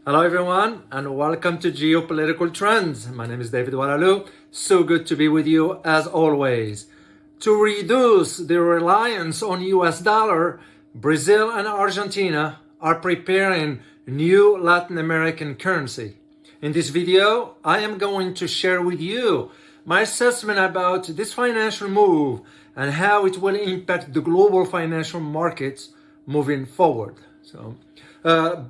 Hello everyone and welcome to Geopolitical Trends. My name is David Oualaalou. So good to be with you as always. To reduce the reliance on US dollar, Brazil and Argentina are preparing new Latin American currency. In this video, I am going to share with you my assessment about this financial move and how it will impact the global financial markets moving forward.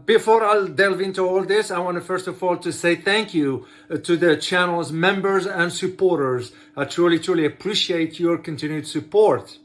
Before I'll delve into all this, I want to first of all to say thank you to the channel's members and supporters. I truly appreciate your continued support.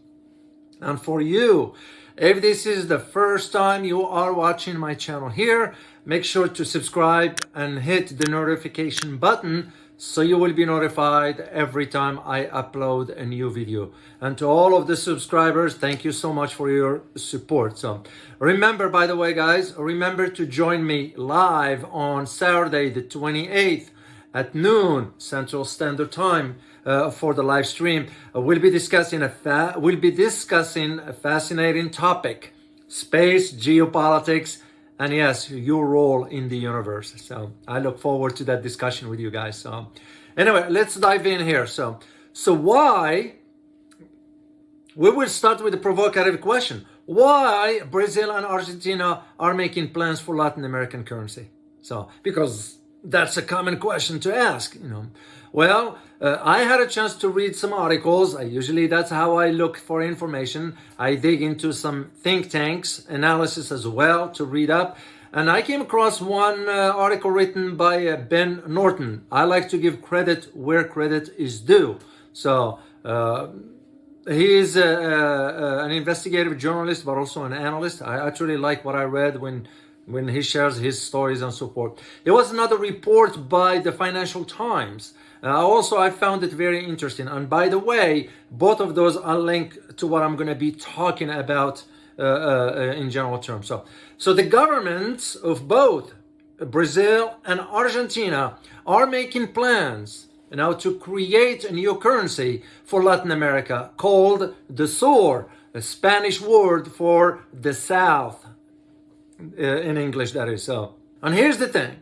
And for you, if this is the first time you are watching my channel here, make sure to subscribe and hit the notification button so you will be notified every time I upload a new video. And to all of the subscribers, thank you so much for your support. So remember, by the way, guys, remember to join me live on Saturday the 28th at noon Central Standard Time for the live stream. We'll be discussing a fascinating topic: space, geopolitics, and yes, your role in the universe. So I look forward to that discussion with you guys. So anyway, let's dive in here. So why, we will start with a provocative question. Why Brazil and Argentina are making plans for Latin American currency? So, because that's a common question to ask, you know. Well, I had a chance to read some articles. That's how I look for information. I dig into some think tanks analysis as well to read up. And I came across one article written by Ben Norton. I like to give credit where credit is due. So he is an investigative journalist, but also an analyst. I actually like what I read when he shares his stories and so forth. There was another report by the Financial Times. Also, I found it very interesting. And by the way, both of those are linked to what I'm going to be talking about in general terms. So the governments of both Brazil and Argentina are making plans now to create a new currency for Latin America called the SOR, a Spanish word for the South. In English, that is. So, and here's the thing: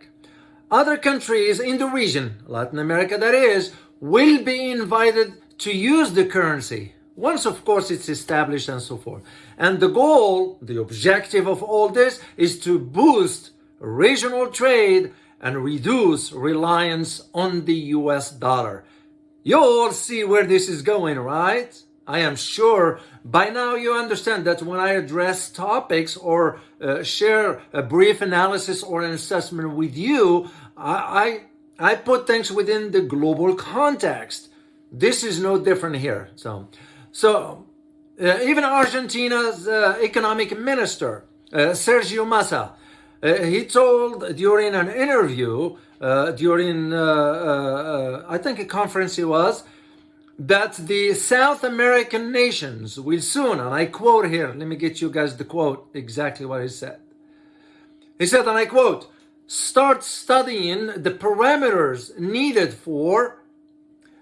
other countries in the region, Latin America that is, will be invited to use the currency once, of course, it's established and so forth. And the goal, the objective of all this is to boost regional trade and reduce reliance on the US dollar. You all see where this is going, right? I am sure by now you understand that when I address topics or share a brief analysis or an assessment with you, I put things within the global context. This is no different here. So even Argentina's economic minister, Sergio Massa, he told during an interview, during I think a conference it was, that the South American nations will soon, and I quote here, let me get you guys the quote, exactly what he said. He said, and I quote, "Start studying the parameters needed for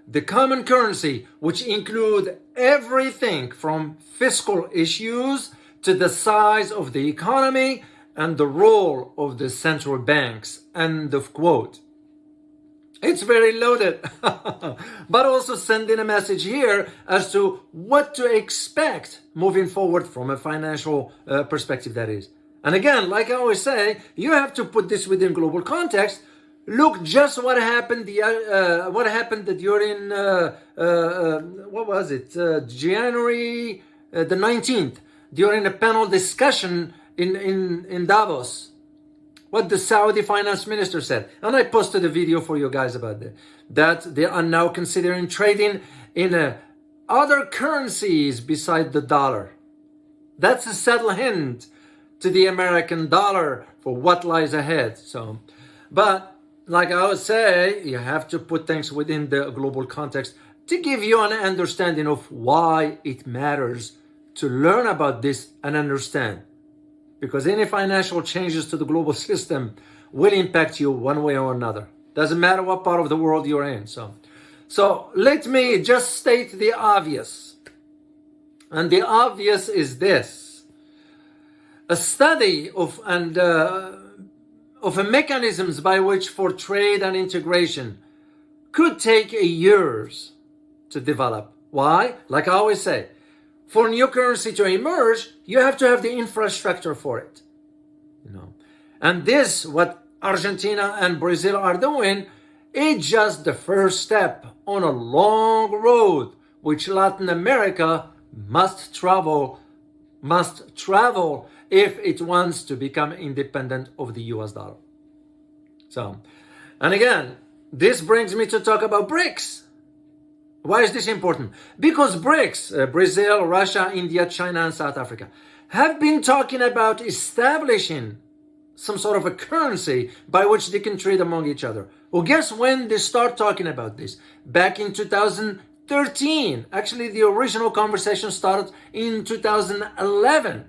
the common currency, which include everything from fiscal issues to the size of the economy and the role of the central banks." End of quote. It's very loaded, but also sending a message here as to what to expect moving forward from a financial perspective, that is. And again, like I always say, you have to put this within global context. Look just what happened during, what was it, January the 19th, during a panel discussion in Davos. What the Saudi finance minister said. And I posted a video for you guys about that they are now considering trading in other currencies beside the dollar. That's a subtle hint to the American dollar for what lies ahead. But like I would say, you have to put things within the global context to give you an understanding of why it matters to learn about this and understand. Because any financial changes to the global system will impact you one way or another. Doesn't matter what part of the world you're in. So let me just state the obvious. And the obvious is this. A study of, and of mechanisms by which for trade and integration could take years to develop. Why? Like I always say, for new currency to emerge, you have to have the infrastructure for it. And this, what Argentina and Brazil are doing, is just the first step on a long road which Latin America must travel if it wants to become independent of the US dollar. So, and again, this brings me to talk about BRICS. Why is this important? Because BRICS, Brazil, Russia, India, China, and South Africa, have been talking about establishing some sort of a currency by which they can trade among each other. Well, guess when they start talking about this? Back in 2013. Actually, the original conversation started in 2011.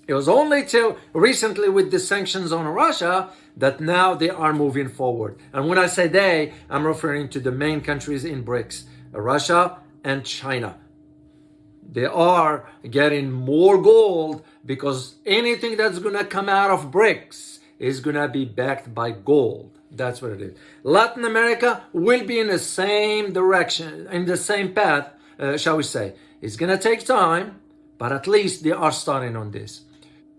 It was only till recently with the sanctions on Russia that now they are moving forward. And when I say they, I'm referring to the main countries in BRICS, Russia and China. They are getting more gold because anything that's going to come out of BRICS is going to be backed by gold. That's what it is. Latin America will be in the same direction, in the same path, shall we say. It's going to take time, but at least they are starting on this.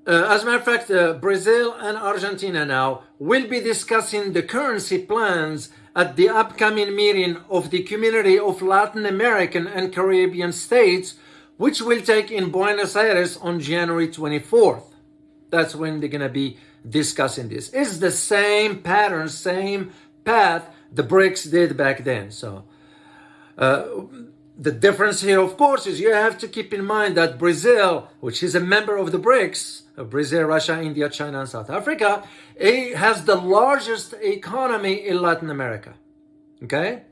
As a matter of fact, Brazil and Argentina now will be discussing the currency plans at the upcoming meeting of the Community of Latin American and Caribbean States, which will take in Buenos Aires on January 24th. That's when they're going to be discussing this. It's the same pattern, same path the BRICS did back then. So the difference here, of course, is you have to keep in mind that Brazil, which is a member of the BRICS, Brazil, Russia, India, China, and South Africa, it has the largest economy in Latin America. Okay?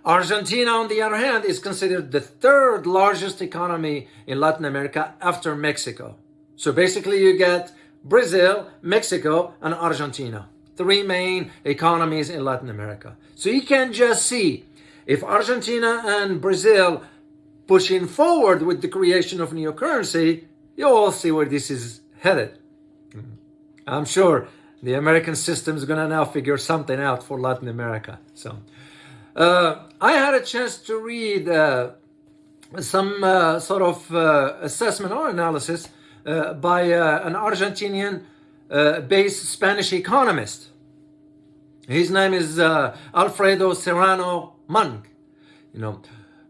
Argentina, on the other hand, is considered the third largest economy in Latin America after Mexico. So basically you get Brazil, Mexico, and Argentina. Three main economies in Latin America. So you can just see if Argentina and Brazil pushing forward with the creation of new currency, you all see where this is headed. I'm sure the American system is going to now figure something out for Latin America. So I had a chance to read some sort of assessment or analysis by an Argentinian based Spanish economist. His name is Alfredo Serrano Mang.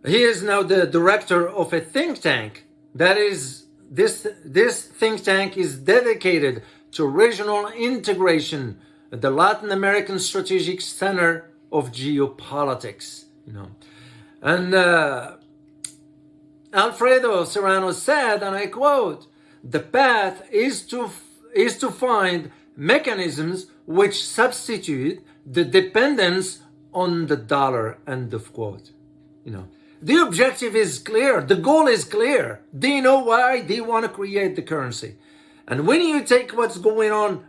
He is now the director of a think tank that is this think tank is dedicated to regional integration, the Latin American Strategic Center of Geopolitics. And Alfredo Serrano said, and I quote, "The path is to find mechanisms which substitute the dependence on the dollar," end of quote. The objective is clear. The goal is clear. They know why they want to create the currency. And when you take what's going on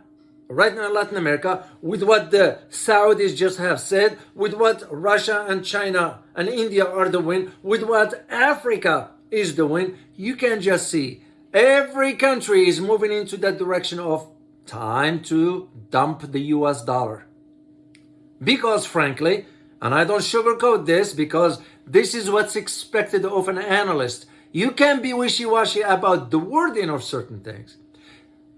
right now in Latin America, with what the Saudis just have said, with what Russia and China and India are doing, with what Africa is doing, you can just see every country is moving into that direction of time to dump the US dollar. Because frankly, and I don't sugarcoat this because this is what's expected of an analyst, you can be wishy-washy about the wording of certain things.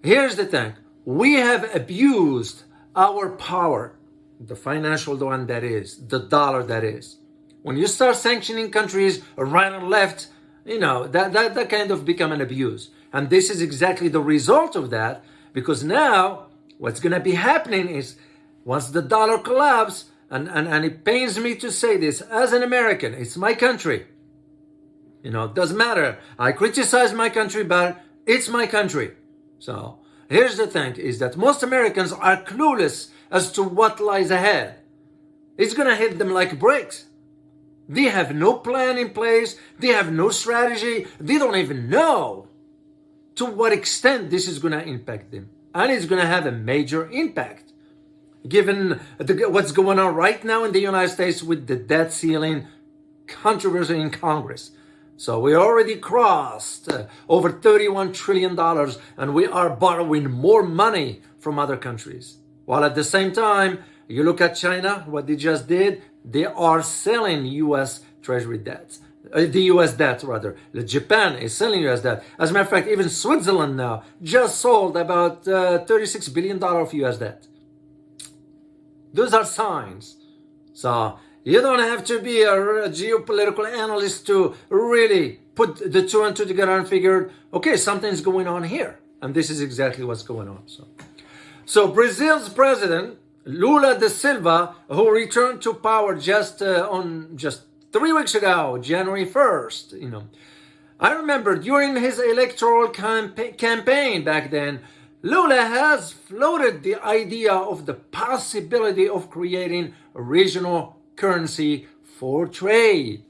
Here's the thing. We have abused our power, the financial one that is, the dollar that is. When you start sanctioning countries right and left, that kind of become an abuse. And this is exactly the result of that, because now what's going to be happening is once the dollar collapses, and it pains me to say this, as an American, it's my country. It doesn't matter. I criticize my country, but it's my country. So here's the thing, is that most Americans are clueless as to what lies ahead. It's going to hit them like bricks. They have no plan in place. They have no strategy. They don't even know to what extent this is going to impact them. And it's going to have a major impact. Given what's going on right now in the United States with the debt ceiling controversy in Congress. So we already crossed over $31 trillion and we are borrowing more money from other countries. While at the same time, you look at China, what they just did, they are selling US Treasury debts. The US debt, rather. Japan is selling US debt. As a matter of fact, even Switzerland now just sold about $36 billion of US debt. Those are signs. So you don't have to be a geopolitical analyst to really put the two and two together and figure, okay, something's going on here. And this is exactly what's going on. So Brazil's president, Lula da Silva, who returned to power just 3 weeks ago, January 1st, I remember during his electoral campaign back then, Lula has floated the idea of the possibility of creating a regional currency for trade.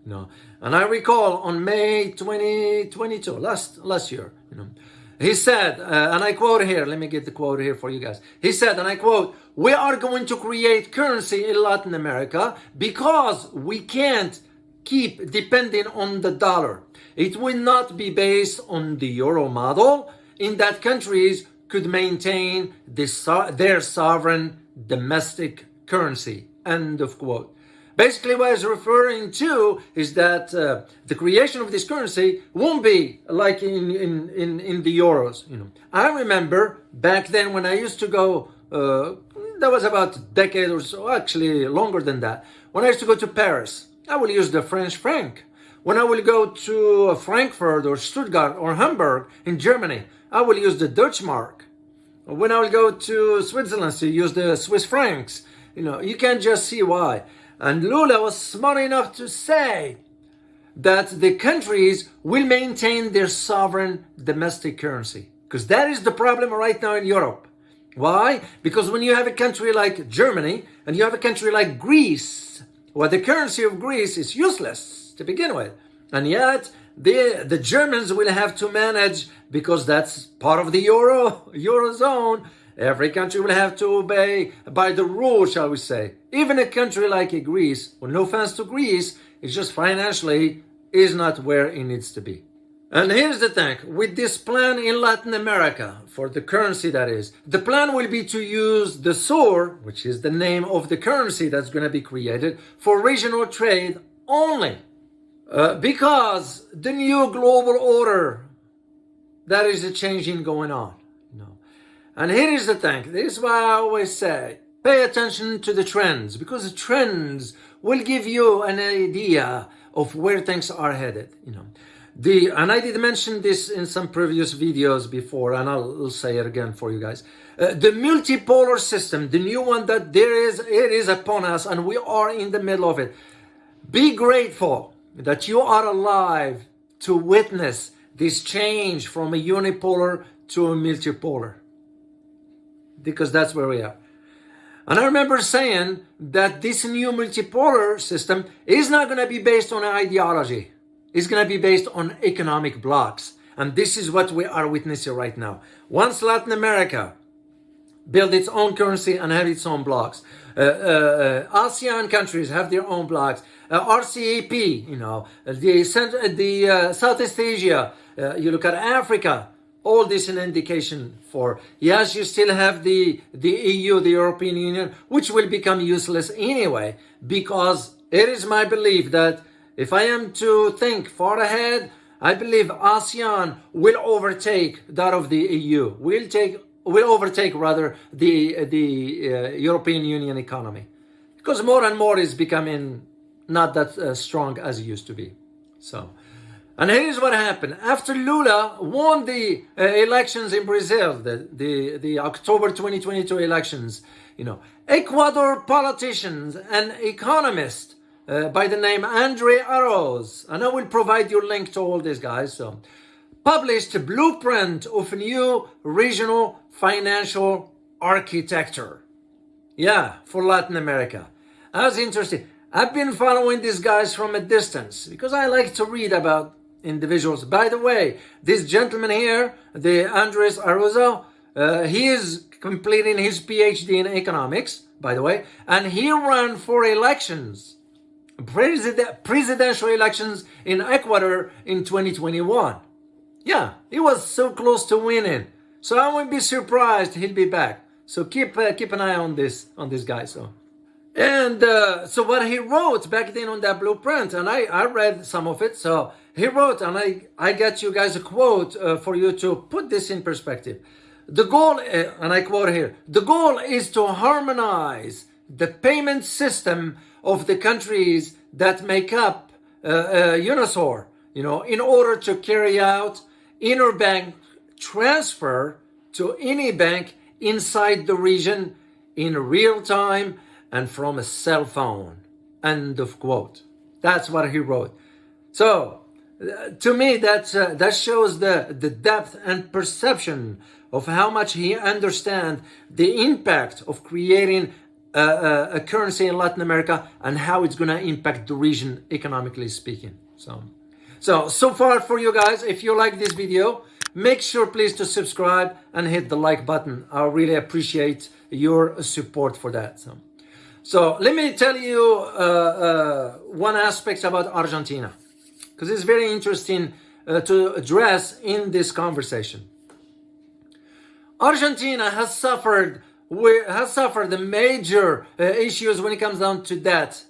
And I recall on May 2022, last year, he said, and I quote here, let me get the quote here for you guys. He said, and I quote, "We are going to create currency in Latin America because we can't keep depending on the dollar. It will not be based on the euro model in that countries could maintain their sovereign domestic currency." End of quote. Basically, what he's referring to is that the creation of this currency won't be like in the euros. I remember back then when I used to go, that was about a decade or so, actually longer than that. When I used to go to Paris, I will use the French franc. When I will go to Frankfurt or Stuttgart or Hamburg in Germany, I will use the Dutch mark. When I will go to Switzerland, so use the Swiss francs. You can just see why. And Lula was smart enough to say that the countries will maintain their sovereign domestic currency. Because that is the problem right now in Europe. Why? Because when you have a country like Germany and you have a country like Greece, well, the currency of Greece is useless to begin with. And yet, the Germans will have to manage, because that's part of the Eurozone. Every country will have to obey by the rules, shall we say. Even a country like Greece, well, no offense to Greece, it's just financially is not where it needs to be. And here's the thing, with this plan in Latin America, for the currency that is, the plan will be to use the SOR, which is the name of the currency that's going to be created, for regional trade only. Because the new global order, that is a changing going on. And here is the thing, this is why I always say, pay attention to the trends, because the trends will give you an idea of where things are headed. And I did mention this in some previous videos before, and I'll say it again for you guys. The multipolar system, the new one that it is upon us, and we are in the middle of it. Be grateful that you are alive to witness this change from a unipolar to a multipolar. Because that's where we are. And I remember saying that this new multipolar system is not going to be based on ideology. It's going to be based on economic blocks. And this is what we are witnessing right now. Once Latin America build its own currency and have its own blocks, ASEAN countries have their own blocks, RCEP, the Southeast Asia, you look at Africa, all this an indication for, yes, you still have the EU, the European Union, which will become useless anyway, because it is my belief that if I am to think far ahead, I believe ASEAN will overtake that of the EU, will overtake rather the European Union economy, because more and more is becoming not that strong as it used to be. And here's what happened. After Lula won the elections in Brazil, the October 2022 elections, Ecuador politicians and economist by the name Andre Arroz, and I will provide you a link to all these guys, published a blueprint of a new regional financial architecture. Yeah, for Latin America. That's interesting. I've been following these guys from a distance because I like to read about individuals. By the way, this gentleman here, the Andres Arrozo, he is completing his PhD in economics, by the way, and he ran for elections, presidential elections in Ecuador in 2021. Yeah, he was so close to winning. So I won't be surprised he'll be back. So keep an eye on this guy. So. And so what he wrote back then on that blueprint, and I read some of it. So he wrote, and I got you guys a quote for you to put this in perspective. The goal, and I quote here, the goal is to harmonize the payment system of the countries that make up UNISOR, in order to carry out interbank transfer to any bank inside the region in real time and from a cell phone. End of quote. That's what he wrote. So, to me, that shows the depth and perception of how much he understands the impact of creating a currency in Latin America and how it's going to impact the region economically speaking. So far for you guys, if you like this video, make sure please to subscribe and hit the like button. I really appreciate your support for that. So let me tell you one aspect about Argentina, because it's very interesting to address in this conversation. Argentina has suffered the major issues when it comes down to debt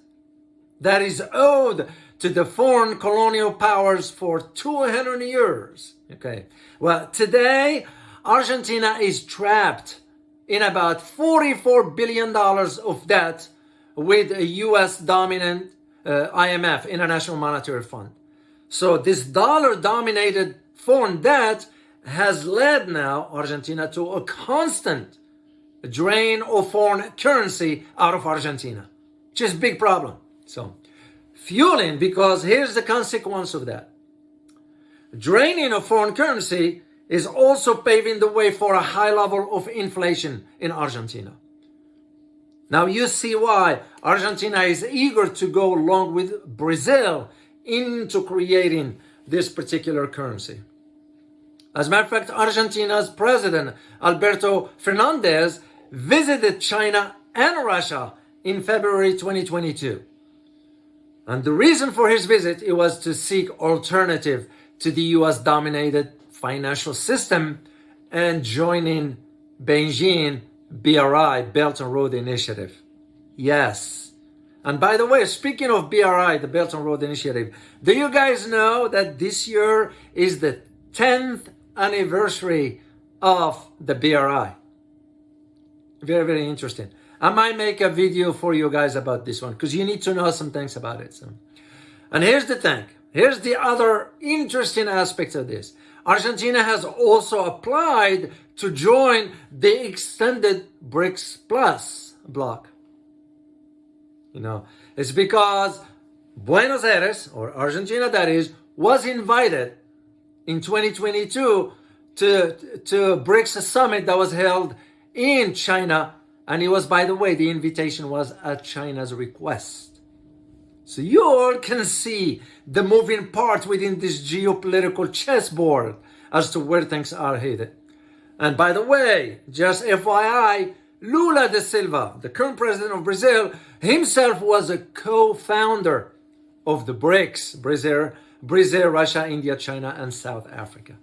that is owed to the foreign colonial powers for 200 years. Okay. Well, today, Argentina is trapped in about $44 billion of debt with a U.S. dominant IMF, International Monetary Fund. So this dollar-dominated foreign debt has led now Argentina to a constant drain of foreign currency out of Argentina, which is a big problem. So fueling, because here's the consequence of that. Draining of foreign currency is also paving the way for a high level of inflation in Argentina. Now you see why Argentina is eager to go along with Brazil into creating this particular currency. As a matter of fact, Argentina's president, Alberto Fernandez, visited China and Russia in February 2022. And the reason for his visit, it was to seek alternative to the US-dominated financial system and joining Beijing BRI, Belt and Road Initiative. Yes. And by the way, speaking of BRI, the Belt and Road Initiative, do you guys know that this year is the 10th anniversary of the BRI? Very, very interesting. I might make a video for you guys about this one because you need to know some things about it. And here's the thing. Here's the other interesting aspect of this. Argentina has also applied to join the extended BRICS Plus bloc. It's because Buenos Aires, or Argentina that is, was invited in 2022 to BRICS summit that was held in China. And it was, by the way, the invitation was at China's request. So you all can see the moving parts within this geopolitical chessboard as to where things are headed. And by the way, just FYI, Lula da Silva, the current president of Brazil, himself was a co-founder of the BRICS, Brazil, Russia, India, China, and South Africa.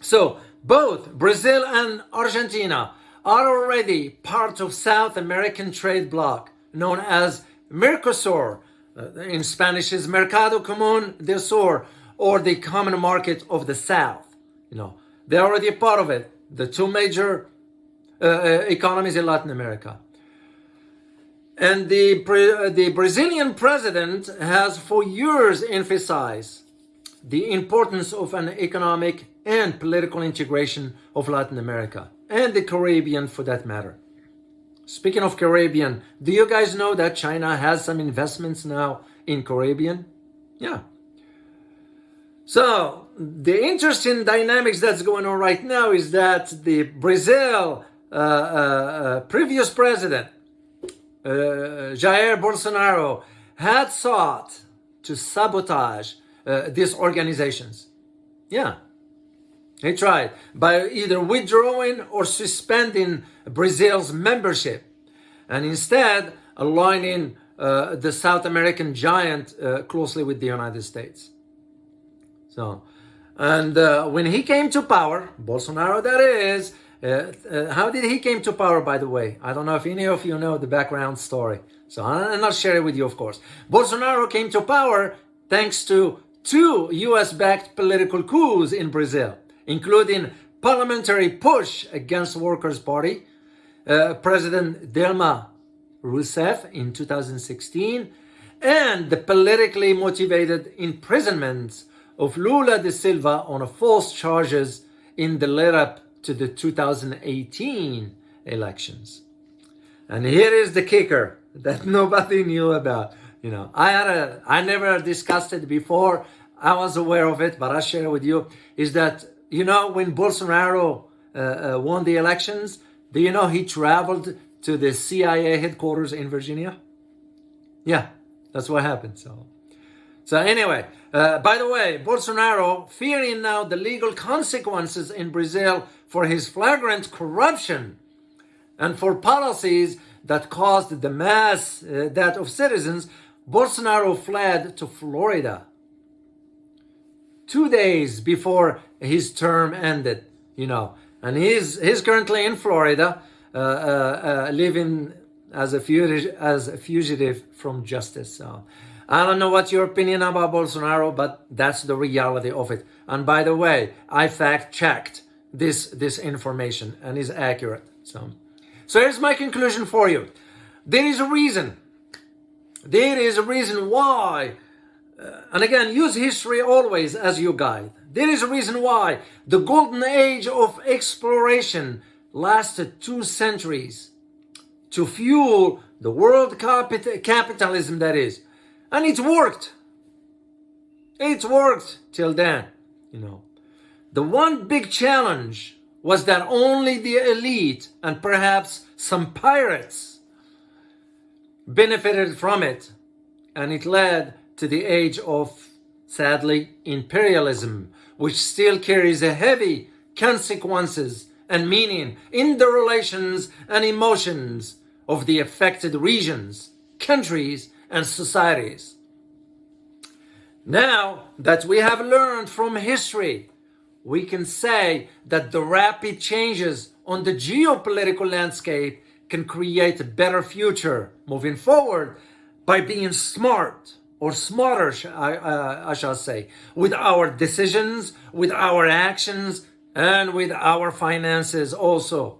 So both Brazil and Argentina are already part of South American trade bloc known as Mercosur. In Spanish is Mercado Común del Sur, or the Common Market of the South. They're already a part of it. The two major economies in Latin America. And the Brazilian president has for years emphasized the importance of an economic and political integration of Latin America and the Caribbean for that matter. Speaking of Caribbean, do you guys know that China has some investments now in Caribbean? Yeah. So the interesting dynamics that's going on right now is that the Brazil previous president, Jair Bolsonaro, had sought to sabotage these organizations. Yeah. He tried by either withdrawing or suspending Brazil's membership and instead aligning the South American giant closely with the United States. So, and when he came to power, Bolsonaro that is, How did he came to power, by the way? I don't know if any of you know the background story. So I'll not share it with you, of course. Bolsonaro came to power thanks to 2 US-backed political coups in Brazil, including parliamentary push against Workers' Party, President Dilma Rousseff in 2016, and the politically motivated imprisonment of Lula da Silva on false charges in the lead-up to the 2018 elections. And here is the kicker that nobody knew about. You know, I never discussed it before. I was aware of it, but I'll share it with you. Is that, you know, when Bolsonaro won the elections, do you know he traveled to the CIA headquarters in Virginia? Yeah, that's what happened. So anyway, by the way, Bolsonaro, fearing now the legal consequences in Brazil for his flagrant corruption and for policies that caused the mass death of citizens, Bolsonaro fled to Florida 2 days before his term ended, you know. And he's currently in Florida, living as a fugitive from justice. So I don't know what your opinion about Bolsonaro, but that's the reality of it. And by the way, I fact-checked this information and is accurate. So here's my conclusion for you. There is a reason. There is a reason why, and again, use history always as your guide. There is a reason why the golden age of exploration lasted 2 centuries to fuel the world capitalism, that is. And it worked. It worked till then, you know. The one big challenge was that only the elite and perhaps some pirates benefited from it. And it led to the age of, sadly, imperialism, which still carries a heavy consequences and meaning in the relations and emotions of the affected regions, countries, and societies. Now that we have learned from history, we can say that the rapid changes on the geopolitical landscape can create a better future moving forward by being smart, or smarter, I shall say, with our decisions, with our actions, and with our finances also.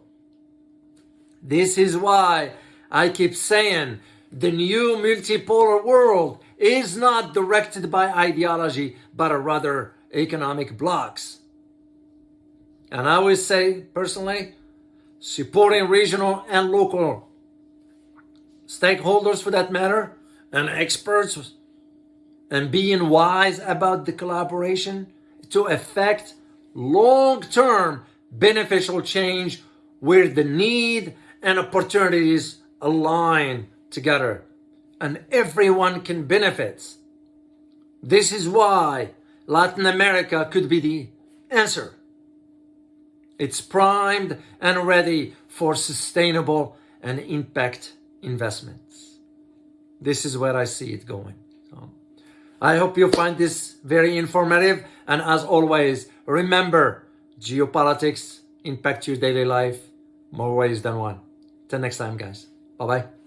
This is why I keep saying the new multipolar world is not directed by ideology, but rather economic blocks. And I always say, personally, supporting regional and local stakeholders for that matter, and experts, and being wise about the collaboration to effect long-term beneficial change where the need and opportunities align together and everyone can benefit. This is why Latin America could be the answer. It's primed and ready for sustainable and impact investments. This is where I see it going. So I hope you find this very informative. And as always, remember, geopolitics impact your daily life more ways than one. Till next time, guys. Bye-bye.